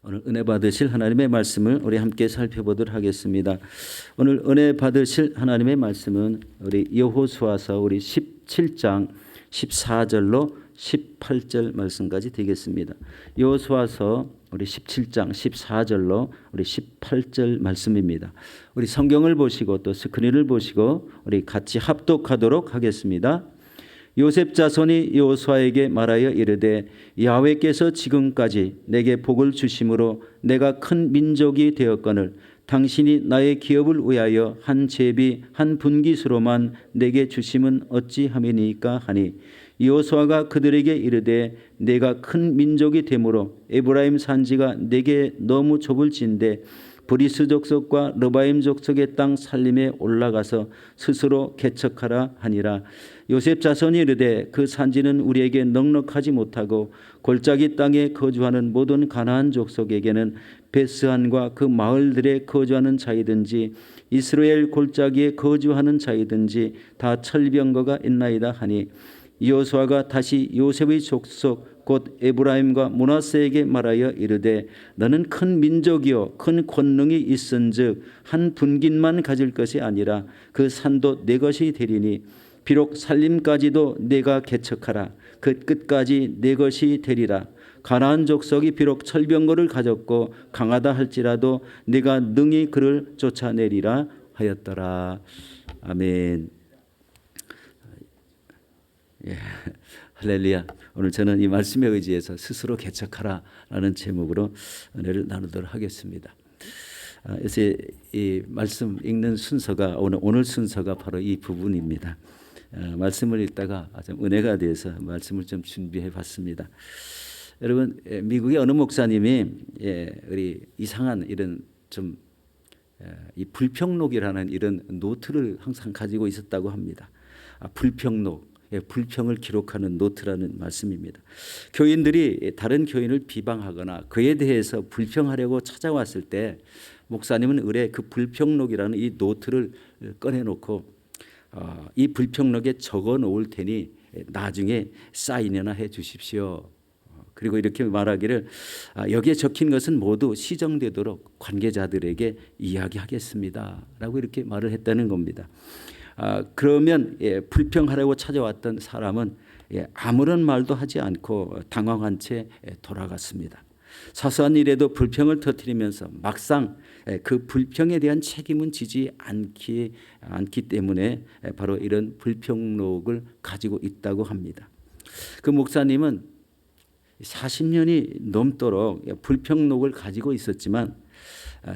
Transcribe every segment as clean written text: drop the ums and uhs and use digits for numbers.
오늘 은혜 받으실 하나님의 말씀을 우리 함께 살펴보도록 하겠습니다. 오늘 은혜 받으실 하나님의 말씀은 우리 여호수아서 우리 17장 14절로 18절 말씀까지 되겠습니다. 여호수아서 우리 17장 14절로 우리 18절 말씀입니다. 우리 성경을 보시고 또 스크린을 보시고 우리 같이 합독하도록 하겠습니다. 요셉 자손이 여호수아에게 말하여 이르되 야훼께서 지금까지 내게 복을 주심으로 내가 큰 민족이 되었거늘 당신이 나의 기업을 위하여 한 제비 한 분깃으로만 내게 주심은 어찌함이니까 하니 여호수아가 그들에게 이르되 내가 큰 민족이 되므로 에브라임 산지가 내게 너무 좁을진데 브리스 족속과 르바임 족속의 땅 살림에 올라가서 스스로 개척하라 하니라. 요셉 자손이 이르되 그 산지는 우리에게 넉넉하지 못하고 골짜기 땅에 거주하는 모든 가나안 족속에게는 베스안과 그 마을들에 거주하는 자이든지 이스라엘 골짜기에 거주하는 자이든지 다 철병거가 있나이다 하니 여호수아가 다시 요셉의 족속 곧 에브라임과 므낫세에게 말하여 이르되 너는 큰 민족이요 큰 권능이 있은즉 한 분깃만 가질 것이 아니라 그 산도 내 것이 되리니 비록 살림까지도 내가 개척하라 그 끝까지 내 것이 되리라. 가나안 족속이 비록 철병거를 가졌고 강하다 할지라도 내가 능히 그를 쫓아내리라 하였더라. 아멘. 예, 할렐루야. 오늘 저는 이 말씀에 의지해서 스스로 개척하라라는 제목으로 은혜를 나누도록 하겠습니다. 그래서 이 말씀 읽는 순서가 오늘 순서가 바로 이 부분입니다. 말씀을 읽다가 좀 은혜가 돼서 말씀을 좀 준비해 봤습니다. 여러분, 미국의 어느 목사님이 우리 이상한 이런 좀 이 불평록이라는 이런 노트를 항상 가지고 있었다고 합니다. 불평록. 불평을 기록하는 노트라는 말씀입니다. 교인들이 다른 교인을 비방하거나 그에 대해서 불평하려고 찾아왔을 때 목사님은 의뢰 그 불평록이라는 이 노트를 꺼내놓고 이 불평록에 적어 놓을 테니 나중에 사인이나 해 주십시오. 그리고 이렇게 말하기를 여기에 적힌 것은 모두 시정되도록 관계자들에게 이야기하겠습니다 라고 이렇게 말을 했다는 겁니다. 그러면 불평하려고 찾아왔던 사람은 아무런 말도 하지 않고 당황한 채 돌아갔습니다. 사소한 일에도 불평을 터뜨리면서 막상 그 불평에 대한 책임은 지지 않기 때문에 바로 이런 불평록을 가지고 있다고 합니다. 그 목사님은 40년이 넘도록 불평록을 가지고 있었지만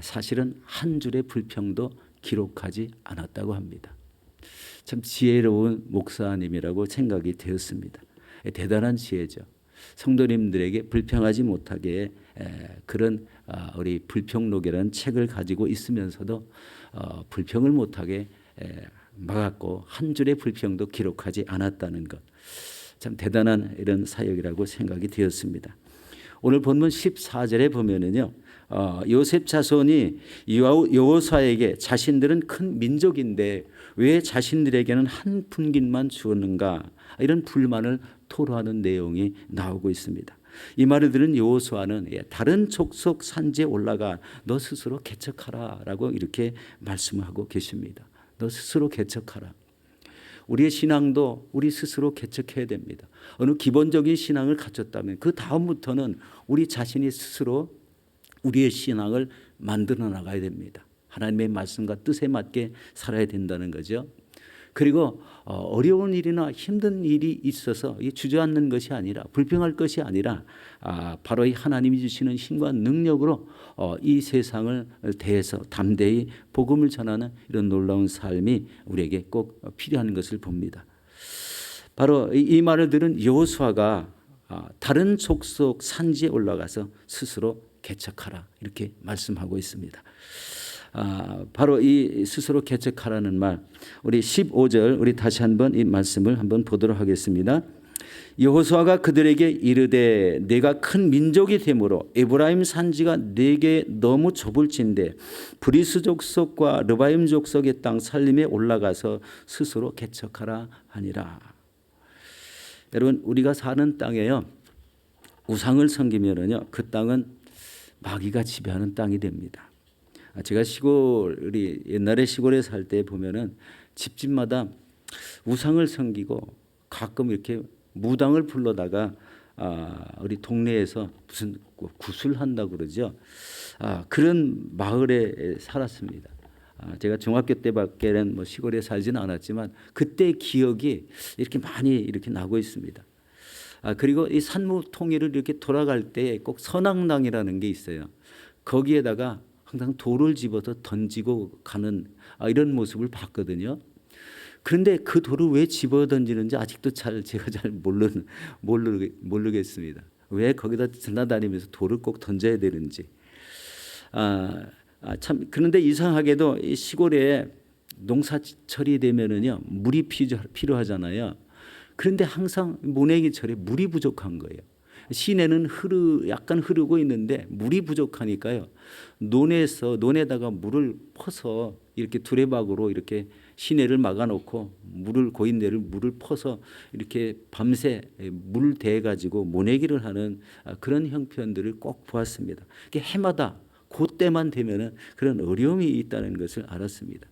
사실은 한 줄의 불평도 기록하지 않았다고 합니다. 참 지혜로운 목사님이라고 생각이 되었습니다. 대단한 지혜죠. 성도님들에게 불평하지 못하게 그런 우리 불평록이라는 책을 가지고 있으면서도 불평을 못하게 막았고 한 줄의 불평도 기록하지 않았다는 것. 참 대단한 이런 사역이라고 생각이 되었습니다. 오늘 본문 14절에 보면은요. 요셉 자손이 여호수아에게 자신들은 큰 민족인데 왜 자신들에게는 한 분깃만 주었는가 이런 불만을 토로하는 내용이 나오고 있습니다. 이 말을 들은 여호수아는 다른 족속 산지에 올라가 너 스스로 개척하라라고 이렇게 말씀하고 계십니다. 너 스스로 개척하라. 우리의 신앙도 우리 스스로 개척해야 됩니다. 어느 기본적인 신앙을 갖췄다면 그 다음부터는 우리 자신이 스스로 우리의 신앙을 만들어 나가야 됩니다. 하나님의 말씀과 뜻에 맞게 살아야 된다는 거죠. 그리고 어려운 일이나 힘든 일이 있어서 주저앉는 것이 아니라 불평할 것이 아니라 바로 이 하나님이 주시는 힘과 능력으로 이 세상을 대해서 담대히 복음을 전하는 이런 놀라운 삶이 우리에게 꼭 필요한 것을 봅니다. 바로 이 말을 들은 여호수아가 다른 족속 산지에 올라가서 스스로 개척하라 이렇게 말씀하고 있습니다. 바로 이 스스로 개척하라는 말, 우리 15절 우리 다시 한번 이 말씀을 한번 보도록 하겠습니다. 여호수아가 그들에게 이르되 내가 큰 민족이 되므로 에브라임 산지가 내게 너무 좁을진데 브리스 족속과 르바임 족속의 땅 살림에 올라가서 스스로 개척하라 하니라. 여러분, 우리가 사는 땅에요 우상을 섬기면은요 그 땅은 마귀가 지배하는 땅이 됩니다. 제가 우리 옛날에 시골에 살 때 보면은 집집마다 우상을 섬기고 가끔 이렇게 무당을 불러다가 우리 동네에서 무슨 구슬한다고 그러죠. 그런 마을에 살았습니다. 제가 중학교 때밖에는 뭐 시골에 살지는 않았지만 그때 기억이 이렇게 많이 이렇게 나고 있습니다. 그리고 이 산무통일을 이렇게 돌아갈 때 꼭 선앙당이라는 게 있어요. 거기에다가 항상 돌을 집어서 던지고 가는 이런 모습을 봤거든요. 그런데 그 돌을 왜 집어 던지는지 아직도 제가 잘 모르겠습니다. 왜 거기다 지나다니면서 돌을 꼭 던져야 되는지. 참 그런데 이상하게도 이 시골에 농사철이 되면은요 물이 필요하잖아요. 그런데 항상 모내기철에 물이 부족한 거예요. 시내는 약간 흐르고 있는데 물이 부족하니까요. 논에다가 물을 퍼서 이렇게 두레박으로 이렇게 시내를 막아놓고 고인대를 물을 퍼서 이렇게 밤새 물 대 가지고 모내기를 하는 그런 형편들을 꼭 보았습니다. 해마다 그때만 되면은 그런 어려움이 있다는 것을 알았습니다.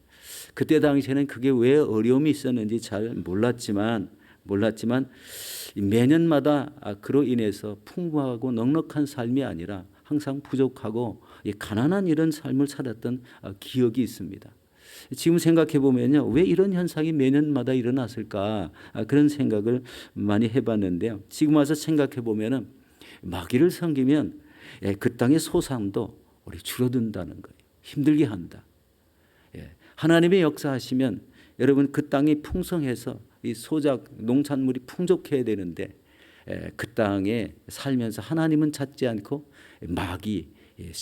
그때 당시에는 그게 왜 어려움이 있었는지 잘 몰랐지만 매년마다 그로 인해서 풍부하고 넉넉한 삶이 아니라 항상 부족하고 가난한 이런 삶을 살았던 기억이 있습니다. 지금 생각해 보면요, 왜 이런 현상이 매년마다 일어났을까 그런 생각을 많이 해봤는데요. 지금 와서 생각해 보면은 마귀를 섬기면 그 땅의 소산도 우리 줄어든다는 거예요. 힘들게 한다. 하나님의 역사하시면 여러분 그 땅이 풍성해서 이 농산물이 풍족해야 되는데 그 땅에 살면서 하나님은 찾지 않고 마귀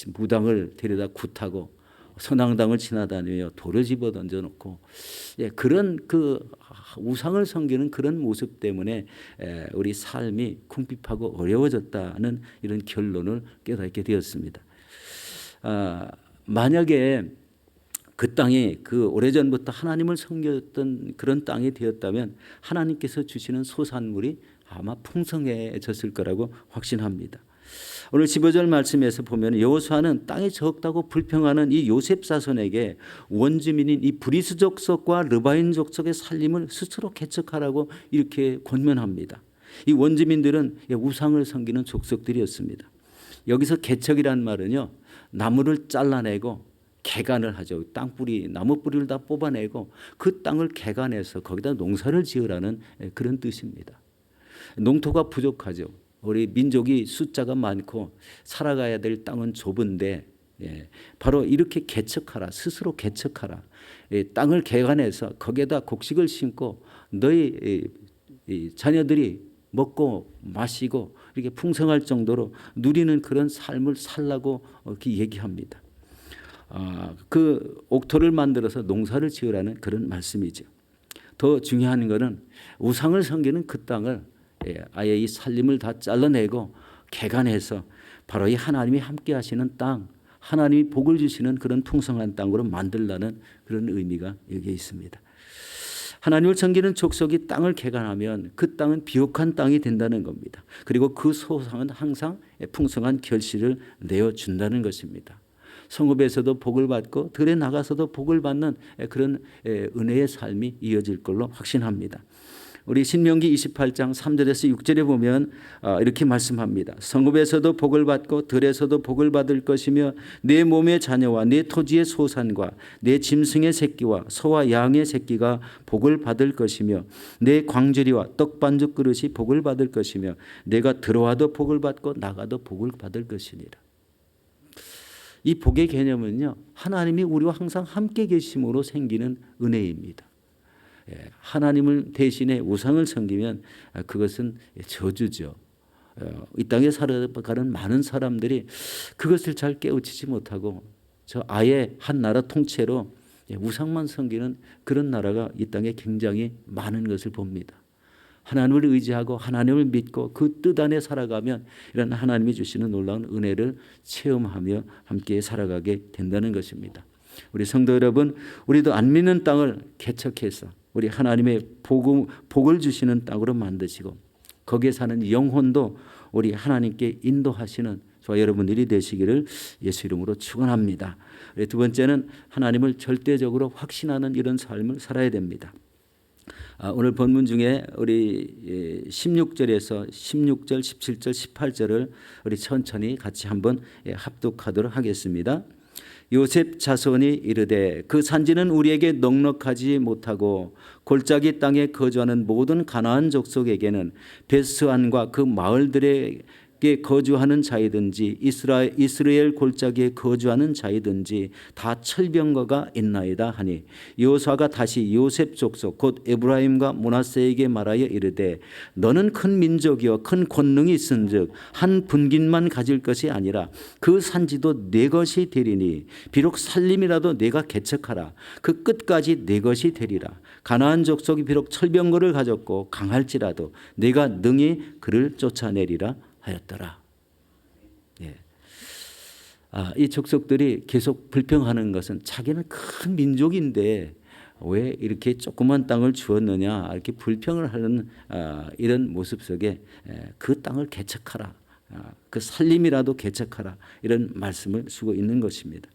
무당을 데려다 굿하고 선앙당을 지나다니며 돌을 집어 던져놓고 그런 우상을 섬기는 그런 모습 때문에 우리 삶이 궁핍하고 어려워졌다는 이런 결론을 깨닫게 되었습니다. 만약에 그 땅이 오래전부터 하나님을 섬겼던 그런 땅이 되었다면 하나님께서 주시는 소산물이 아마 풍성해졌을 거라고 확신합니다. 오늘 15절 말씀에서 보면 여호수아는 땅이 적다고 불평하는 이 요셉 자손에게 원주민인 이 브리스 족속과 르바인 족속의 살림을 스스로 개척하라고 이렇게 권면합니다. 이 원주민들은 우상을 섬기는 족속들이었습니다. 여기서 개척이란 말은요, 나무를 잘라내고 개간을 하죠. 나무 뿌리를 다 뽑아내고 그 땅을 개간해서 거기다 농사를 지으라는 그런 뜻입니다. 농토가 부족하죠. 우리 민족이 숫자가 많고 살아가야 될 땅은 좁은데 바로 이렇게 개척하라. 스스로 개척하라. 땅을 개간해서 거기에다 곡식을 심고 너희 자녀들이 먹고 마시고 이렇게 풍성할 정도로 누리는 그런 삶을 살라고 이렇게 얘기합니다. 그 옥토를 만들어서 농사를 지으라는 그런 말씀이죠. 더 중요한 것은 우상을 섬기는 그 땅을 아예 이 살림을 다 잘라내고 개간해서 바로 이 하나님이 함께 하시는 땅, 하나님이 복을 주시는 그런 풍성한 땅으로 만들라는 그런 의미가 여기에 있습니다. 하나님을 섬기는 족속이 땅을 개간하면 그 땅은 비옥한 땅이 된다는 겁니다. 그리고 그 소상은 항상 풍성한 결실을 내어준다는 것입니다. 성읍에서도 복을 받고 들에 나가서도 복을 받는 그런 은혜의 삶이 이어질 걸로 확신합니다. 우리 신명기 28장 3절에서 6절에 보면 이렇게 말씀합니다. 성읍에서도 복을 받고 들에서도 복을 받을 것이며 내 몸의 자녀와 내 토지의 소산과 내 짐승의 새끼와 소와 양의 새끼가 복을 받을 것이며 내 광주리와 떡반죽 그릇이 복을 받을 것이며 내가 들어와도 복을 받고 나가도 복을 받을 것이니라. 이 복의 개념은요, 하나님이 우리와 항상 함께 계심으로 생기는 은혜입니다. 하나님을 대신에 우상을 섬기면 그것은 저주죠. 이 땅에 살아가는 많은 사람들이 그것을 잘 깨우치지 못하고 아예 한 나라 통째로 우상만 섬기는 그런 나라가 이 땅에 굉장히 많은 것을 봅니다. 하나님을 의지하고 하나님을 믿고 그 뜻 안에 살아가면 이런 하나님이 주시는 놀라운 은혜를 체험하며 함께 살아가게 된다는 것입니다. 우리 성도 여러분, 우리도 안 믿는 땅을 개척해서 우리 하나님의 복을 주시는 땅으로 만드시고 거기에 사는 영혼도 우리 하나님께 인도하시는 저와 여러분들이 되시기를 예수 이름으로 축원합니다. 두 번째는 하나님을 절대적으로 확신하는 이런 삶을 살아야 됩니다. 오늘 본문 중에 우리 16절에서 16절, 17절, 18절을 우리 천천히 같이 한번 합독하도록 하겠습니다. 요셉 자손이 이르되 그 산지는 우리에게 넉넉하지 못하고 골짜기 땅에 거주하는 모든 가나안 족속에게는 베스안과 그 마을들에 거주하는 자이든지 이스라엘 골짜기에 거주하는 자이든지 다 철병거가 있나이다 하니 여호수아가 다시 요셉 족속 곧 에브라임과 므낫세에게 말하여 이르되 너는 큰 민족이요 큰 권능이 있은즉 한 분깃만 가질 것이 아니라 그 산지도 내 것이 되리니 비록 살림이라도 내가 개척하라 그 끝까지 내 것이 되리라. 가나안 족속이 비록 철병거를 가졌고 강할지라도 내가 능히 그를 쫓아내리라 하였더라. 예. 이 족속들이 계속 불평하는 것은 자기는 큰 민족인데 왜 이렇게 조그만 땅을 주었느냐 이렇게 불평을 하는 이런 모습 속에 그 땅을 개척하라, 그 살림이라도 개척하라 이런 말씀을 쓰고 있는 것입니다.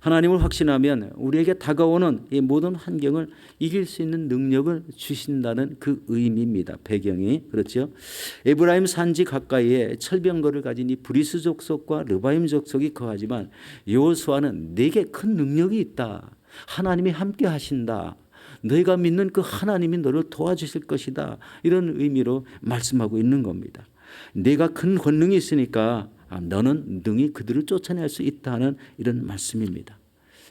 하나님을 확신하면 우리에게 다가오는 이 모든 환경을 이길 수 있는 능력을 주신다는 그 의미입니다. 배경이 그렇죠. 에브라임 산지 가까이에 철병거를 가진 이 브리스 족속과 르바임 족속이 거하지만 여호수아는 내게 큰 능력이 있다. 하나님이 함께 하신다. 너희가 믿는 그 하나님이 너를 도와주실 것이다. 이런 의미로 말씀하고 있는 겁니다. 내가 큰 권능이 있으니까 너는 능히 그들을 쫓아낼 수 있다는 이런 말씀입니다.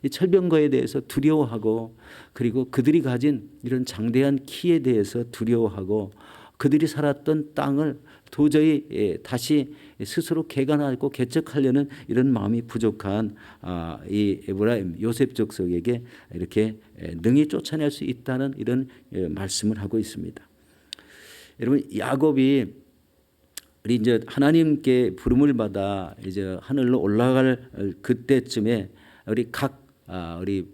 이 철병거에 대해서 두려워하고 그리고 그들이 가진 이런 장대한 키에 대해서 두려워하고 그들이 살았던 땅을 도저히 다시 스스로 개간하고 개척하려는 이런 마음이 부족한 이 에브라임 요셉 족속에게 이렇게 능히 쫓아낼 수 있다는 이런 말씀을 하고 있습니다. 여러분 야곱이 우리 이제 하나님께 부름을 받아 이제 하늘로 올라갈 그때쯤에 우리 우리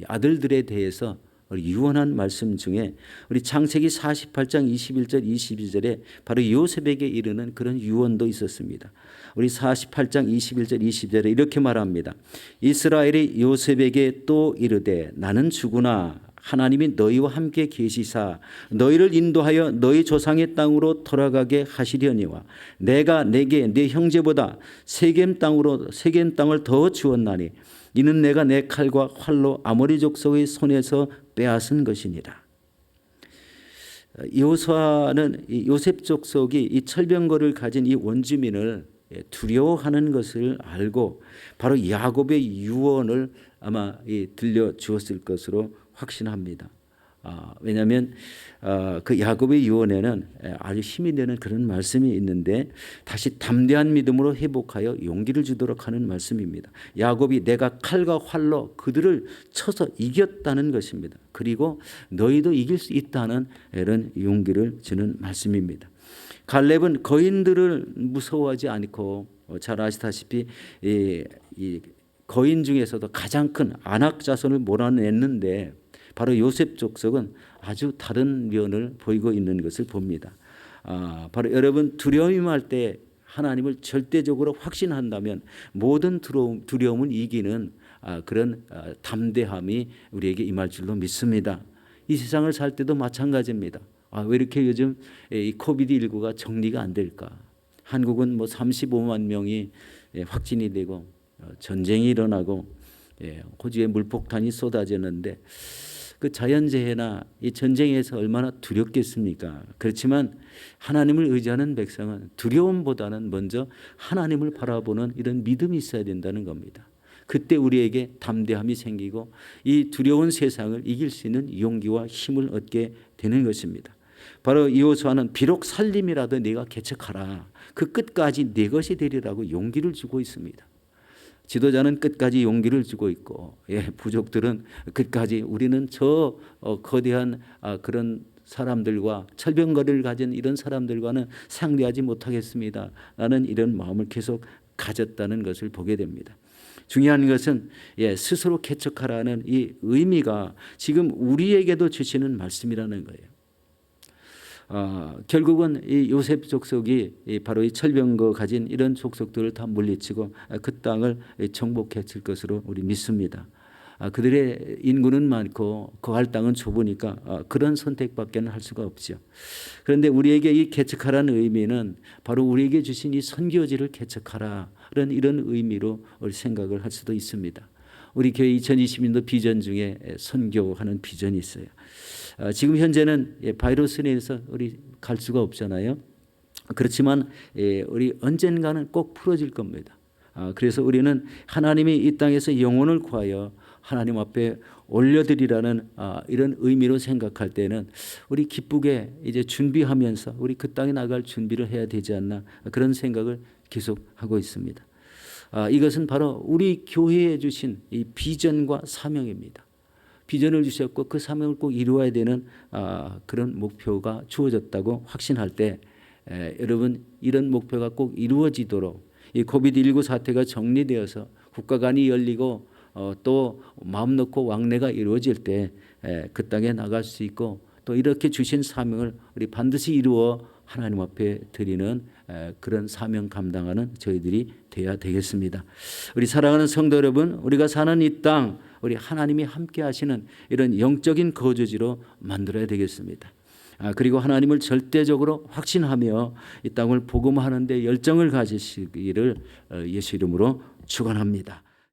아들들에 대해서 우리 유언한 말씀 중에 우리 창세기 48장 21절 22절에 바로 요셉에게 이르는 그런 유언도 있었습니다. 우리 48장 21절 22절에 이렇게 말합니다. 이스라엘이 요셉에게 또 이르되 나는 주구나 하나님이 너희와 함께 계시사 너희를 인도하여 너희 조상의 땅으로 돌아가게 하시려니와 내가 내게 네 형제보다 세겜 땅을 더 주었나니 이는 내가 내 칼과 활로 아모리 족속의 손에서 빼앗은 것이니라. 여호수아는 요셉 족속이 이 철병거를 가진 이 원주민을 두려워하는 것을 알고 바로 야곱의 유언을 아마 들려 주었을 것으로 확신합니다. 왜냐하면 그 야곱의 유언에는 아주 힘이 되는 그런 말씀이 있는데 다시 담대한 믿음으로 회복하여 용기를 주도록 하는 말씀입니다. 야곱이 내가 칼과 활로 그들을 쳐서 이겼다는 것입니다. 그리고 너희도 이길 수 있다는 이런 용기를 주는 말씀입니다. 갈렙은 거인들을 무서워하지 않고 잘 아시다시피 이 거인 중에서도 가장 큰 아낙 자손을 몰아냈는데 바로 요셉 족속은 아주 다른 면을 보이고 있는 것을 봅니다. 바로 여러분 두려움이 임할 때 하나님을 절대적으로 확신한다면 모든 두려움을 이기는 그런 담대함이 우리에게 임할 줄로 믿습니다. 이 세상을 살 때도 마찬가지입니다. 왜 이렇게 요즘 이 코비드19가 정리가 안 될까? 한국은 뭐 35만 명이 확진이 되고 전쟁이 일어나고 호주에 물폭탄이 쏟아졌는데 그 자연재해나 이 전쟁에서 얼마나 두렵겠습니까? 그렇지만 하나님을 의지하는 백성은 두려움보다는 먼저 하나님을 바라보는 이런 믿음이 있어야 된다는 겁니다. 그때 우리에게 담대함이 생기고 이 두려운 세상을 이길 수 있는 용기와 힘을 얻게 되는 것입니다. 바로 여호수아는 비록 살림이라도 네가 개척하라. 그 끝까지 네 것이 되리라고 용기를 주고 있습니다. 지도자는 끝까지 용기를 주고 있고 부족들은 끝까지 우리는 저 거대한 그런 사람들과 철병거리를 가진 이런 사람들과는 상대하지 못하겠습니다. 라는 이런 마음을 계속 가졌다는 것을 보게 됩니다. 중요한 것은 스스로 개척하라는 이 의미가 지금 우리에게도 주시는 말씀이라는 거예요. 결국은 이 요셉 족속이 바로 이 철병거 가진 이런 족속들을 다 물리치고 그 땅을 정복했을 것으로 우리 믿습니다. 그들의 인구는 많고 거할 땅은 좁으니까 그런 선택밖에는 할 수가 없죠. 그런데 우리에게 이 개척하라는 의미는 바로 우리에게 주신 이 선교지를 개척하라는 이런 의미로 생각을 할 수도 있습니다. 우리 교회 2020년도 비전 중에 선교하는 비전이 있어요. 지금 현재는 바이러스에 의해서 우리 갈 수가 없잖아요. 그렇지만 우리 언젠가는 꼭 풀어질 겁니다. 그래서 우리는 하나님이 이 땅에서 영혼을 구하여 하나님 앞에 올려드리라는 이런 의미로 생각할 때는 우리 기쁘게 이제 준비하면서 우리 그 땅에 나갈 준비를 해야 되지 않나 그런 생각을 계속 하고 있습니다. 이것은 바로 우리 교회에 주신 이 비전과 사명입니다. 비전을 주셨고 그 사명을 꼭 이루어야 되는 그런 목표가 주어졌다고 확신할 때 여러분 이런 목표가 꼭 이루어지도록 이 코비드19 사태가 정리되어서 국가 간이 열리고 또 마음 놓고 왕래가 이루어질 때 그 땅에 나갈 수 있고 또 이렇게 주신 사명을 우리 반드시 이루어 하나님 앞에 드리는 그런 사명 감당하는 저희들이 되어야 되겠습니다. 우리 사랑하는 성도 여러분, 우리가 사는 이 땅 우리 하나님이 함께 하시는 이런 영적인 거주지로 만들어야 되겠습니다. 그리고 하나님을 절대적으로 확신하며 이 땅을 복음하는 데 열정을 가지시기를 예수 이름으로 축원합니다.